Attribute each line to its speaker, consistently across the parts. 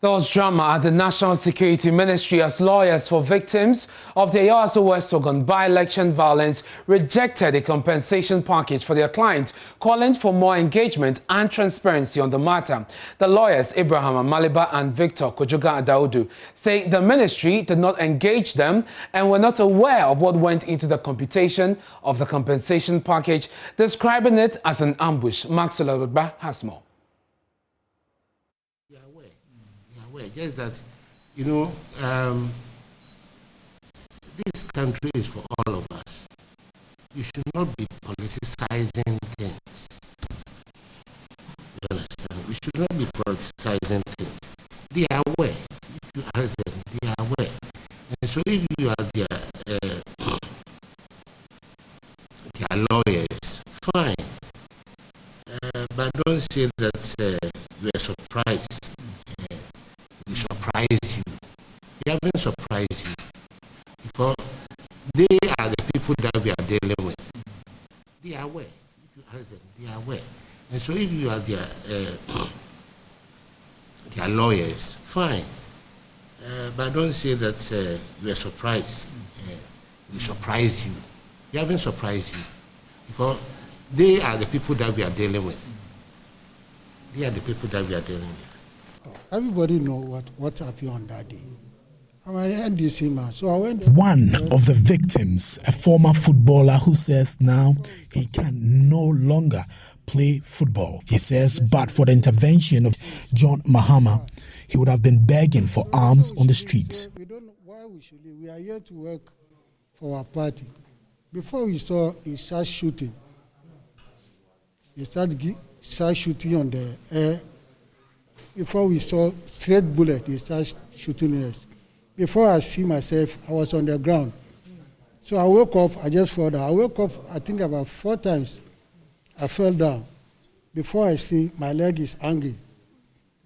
Speaker 1: There was drama at the National Security Ministry as lawyers for victims of the Ayawaso West Wuogon by-election violence rejected a compensation package for their client, calling for more engagement and transparency on the matter. The lawyers, Abraham Amaliba and Victor Kojoga Adaudu, say the ministry did not engage them and were not aware of what went into the computation of the compensation package, describing it as an ambush. Maxwell Alba has more.
Speaker 2: Just that, this country is for all of us. You should not be politicizing things. You understand? We should not be politicizing things. They are aware. If you ask them, they are aware. And so if you are their lawyers, fine. But don't say that you are surprised. We surprised you. We haven't surprised you because they are the people that we are dealing with. They are aware. If you ask them, they are aware. And so if you are their lawyers, fine. But don't say that you are surprised. We surprised you. We haven't surprised you because they are the people that we are dealing with. They are the people that we are dealing with.
Speaker 3: Everybody know what happened on that day. I'm an NDC man, so I went.
Speaker 4: One of the victims, a former footballer who says now he can no longer play football. He says, but for the intervention of John Mahama, he would have been begging for arms on the streets.
Speaker 3: We don't know why we should leave. We are here to work for our party. Before we saw, he started shooting. He started shooting on the air. Before we saw straight bullet, they started shooting us. Before I see myself, I was on the ground. So I woke up, I just fell down. I woke up, I think about 4 times. I fell down. Before I see, my leg is angry.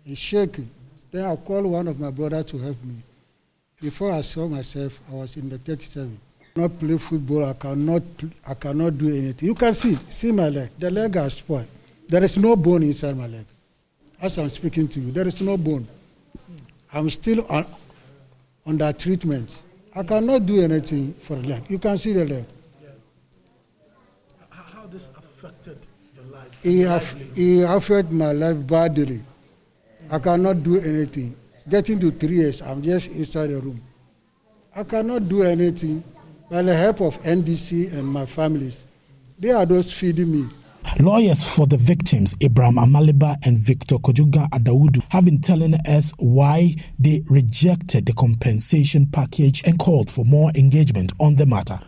Speaker 3: It's shaking. Then I called one of my brothers to help me. Before I saw myself, I was in the 37. I cannot play football, I cannot do anything. You can see my leg. The leg has spoiled. There is no bone inside my leg. As I'm speaking to you, there is no bone. I'm still under treatment. I cannot do anything for the leg. You can see the leg.
Speaker 4: Yeah. How this affected your life?
Speaker 3: It affected my life badly. I cannot do anything. Getting to 3 years, I'm just inside the room. I cannot do anything by the help of NDC and my families. They are those feeding me.
Speaker 4: Lawyers for the victims, Abraham Amaliba and Victor Kojoga Adaudu, have been telling us why they rejected the compensation package and called for more engagement on the matter.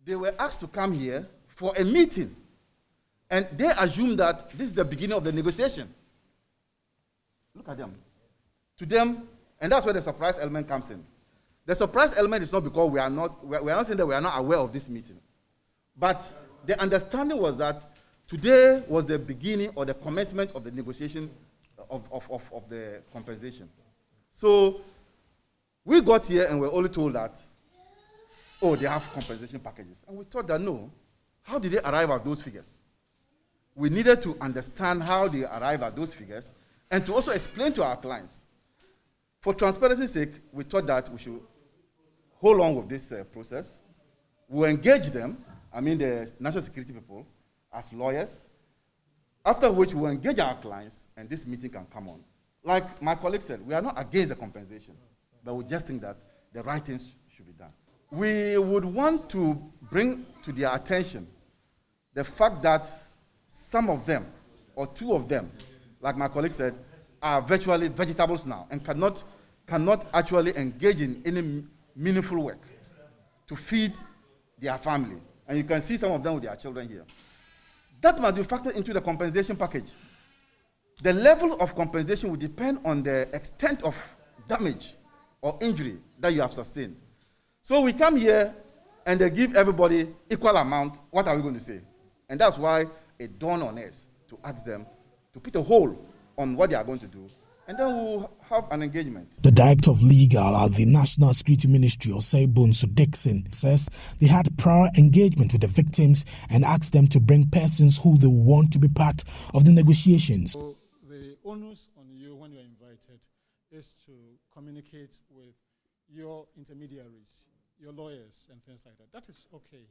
Speaker 5: They were asked to come here for a meeting, and they assumed that this is the beginning of the negotiation. Look at them. To them, and that's where the surprise element comes in. The surprise element is not because we are not saying that we are not aware of this meeting, but the understanding was that today was the beginning or the commencement of the negotiation of the compensation. So we got here and were only told that, oh, they have compensation packages. And we thought that, no, how did they arrive at those figures? We needed to understand how they arrived at those figures and to also explain to our clients. For transparency's sake, we thought that we should hold on with this process. We'll engage them, the national security people, as lawyers, after which we'll engage our clients and this meeting can come on. Like my colleague said, we are not against the compensation, but we just think that the right things should be done. We would want to bring to their attention the fact that some of them, or 2 of them, like my colleague said, are virtually vegetables now and cannot actually engage in any meaningful work to feed their family. And you can see some of them with their children here. That must be factored into the compensation package. The level of compensation will depend on the extent of damage or injury that you have sustained. So we come here and they give everybody equal amount. What are we going to say? And that's why it dawned on us to ask them to put a hold on what they are going to do, and then we'll have an engagement.
Speaker 4: The Director of Legal at the National Security Ministry, Osei Dixon, says they had prior engagement with the victims and asked them to bring persons who they want to be part of the negotiations.
Speaker 6: So the onus on you when you are invited
Speaker 3: is to communicate with your intermediaries, your lawyers, and things like that. That is okay.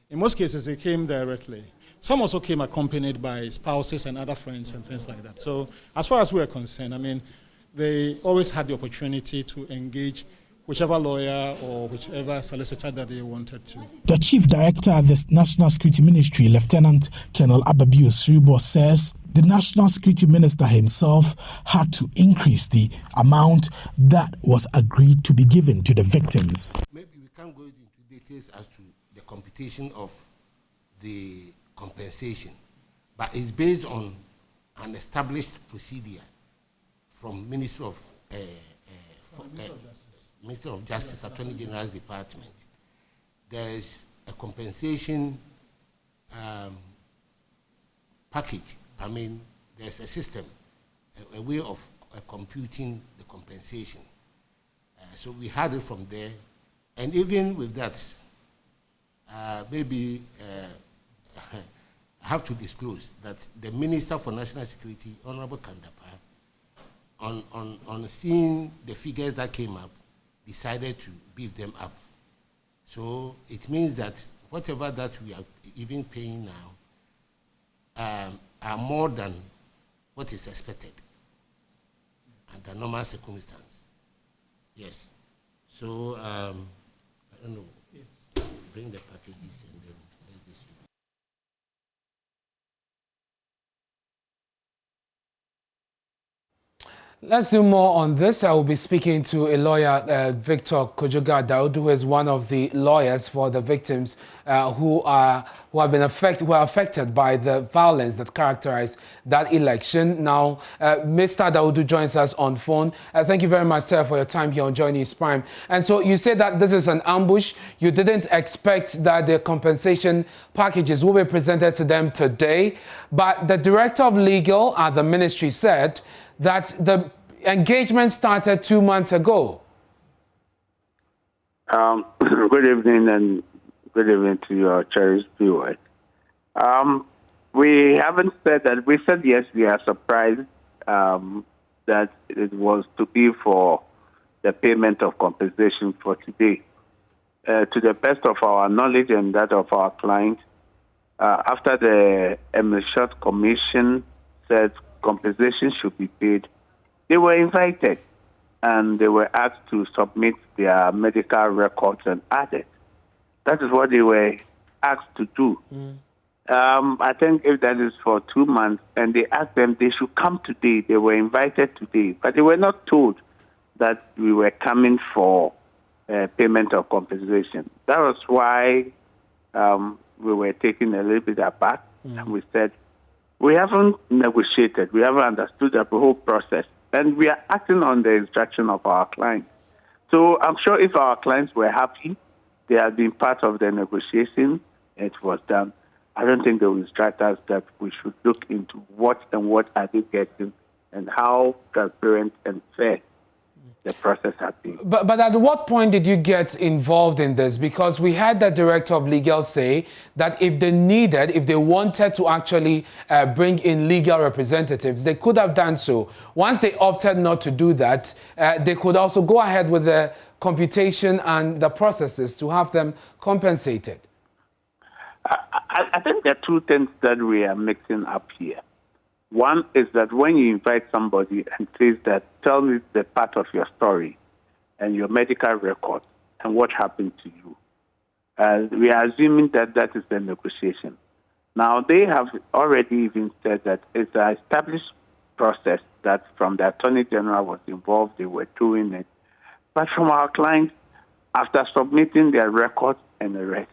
Speaker 3: In most cases, they came directly. Some also came accompanied by spouses and other friends and things like that. So as far as we're concerned, I mean, they always had the opportunity to engage whichever lawyer or whichever solicitor that they wanted to.
Speaker 4: The Chief Director of the National Security Ministry, Lieutenant Colonel Ababi Osiribo, says the National Security Minister himself had to increase the amount that was agreed to be given to the victims.
Speaker 2: Maybe we can't go into details as to the computation of the compensation, but it's based on an established procedure from Ministry of Justice, Attorney General's Department. There is a compensation package. I mean, there's a system, a way of computing the compensation. So we had it from there. And even with that, maybe I have to disclose that the Minister for National Security, Honorable Kandapa, on seeing the figures that came up, decided to beef them up. So it means that whatever that we are even paying now are more than what is expected under normal circumstance. Yes. So I don't know. Yes. Bring the packages and then let's distribute.
Speaker 1: Let's do more on this. I will be speaking to a lawyer, Victor Kojoga Daud, who is one of the lawyers for the victims who are affected by the violence that characterized that election. Now, Mr. Daudu joins us on phone. Thank you very much, sir, for your time here on Joy News Prime. And so you said that this is an ambush. You didn't expect that the compensation packages will be presented to them today, but the director of legal at the ministry said that the engagement started 2 months ago.
Speaker 6: Good evening and good evening to your cherished viewers. We haven't said that. We said yes, we are surprised that it was to be for the payment of compensation for today. To the best of our knowledge and that of our client, after the Short Commission said compensation should be paid, they were invited and they were asked to submit their medical records and added. That is what they were asked to do. I think if that is for 2 months and they asked them they should come today, they were invited today, but they were not told that we were coming for payment of compensation. That was why we were taken a little bit aback and we said, we haven't negotiated. We haven't understood the whole process. And we are acting on the instruction of our clients. So I'm sure if our clients were happy, they had been part of the negotiation, it was done. I don't think they will instruct us that we should look into what are they getting and how transparent and fair the process has been.
Speaker 1: But at what point did you get involved in this? Because we had the director of legal say that if they wanted to actually bring in legal representatives, they could have done so. Once they opted not to do that, they could also go ahead with the computation and the processes to have them compensated.
Speaker 6: I think there are two things that we are mixing up here. One is that when you invite somebody and says that, tell me the part of your story and your medical record and what happened to you, we are assuming that that is the negotiation. Now, they have already even said that it's an established process that from the Attorney General was involved, they were doing it. But from our clients, after submitting their records and the rest,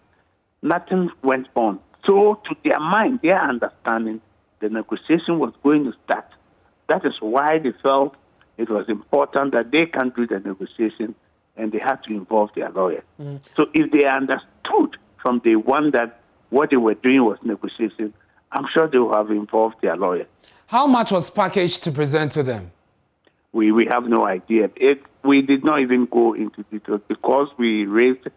Speaker 6: nothing went on. So to their mind, their understanding, the negotiation was going to start. That is why they felt it was important that they can do the negotiation and they had to involve their lawyers. So if they understood from day one that what they were doing was negotiation, I'm sure they would have involved their lawyers.
Speaker 1: How much was packaged to present to them?
Speaker 6: We have no idea. We did not even go into details because we raised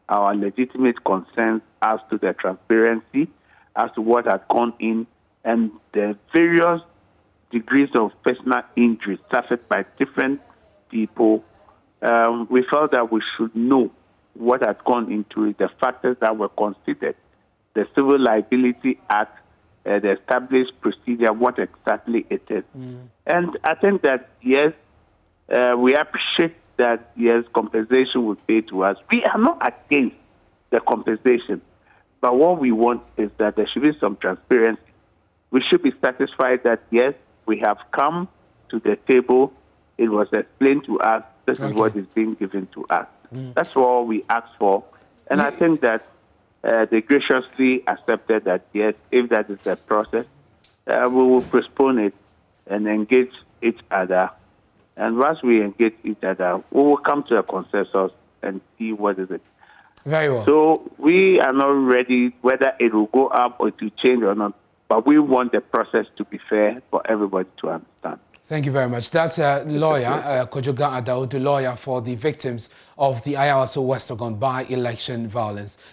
Speaker 6: our legitimate concerns as to the transparency, as to what had gone in, and the various degrees of personal injury suffered by different people, we felt that we should know what had gone into it, the factors that were considered, the Civil Liability Act, the established procedure, what exactly it is. And I think that, yes, we appreciate that, yes, compensation will pay to us. We are not against the compensation, but what we want is that there should be some transparency. We should be satisfied that, yes, we have come to the table, it was explained to us, this is what is being given to us. That's all we asked for. And I think that they graciously accepted that, yes, if that is the process, we will postpone it and engage each other. And once we engage each other, we will come to a consensus and see what is it.
Speaker 1: Very well.
Speaker 6: So we are not ready whether it will go up or to change or not, but we want the process to be fair for everybody to understand.
Speaker 1: Thank you very much. That's lawyer Kojoga Adao, the lawyer for the victims of the Ayawaso West Wuogon by-election violence.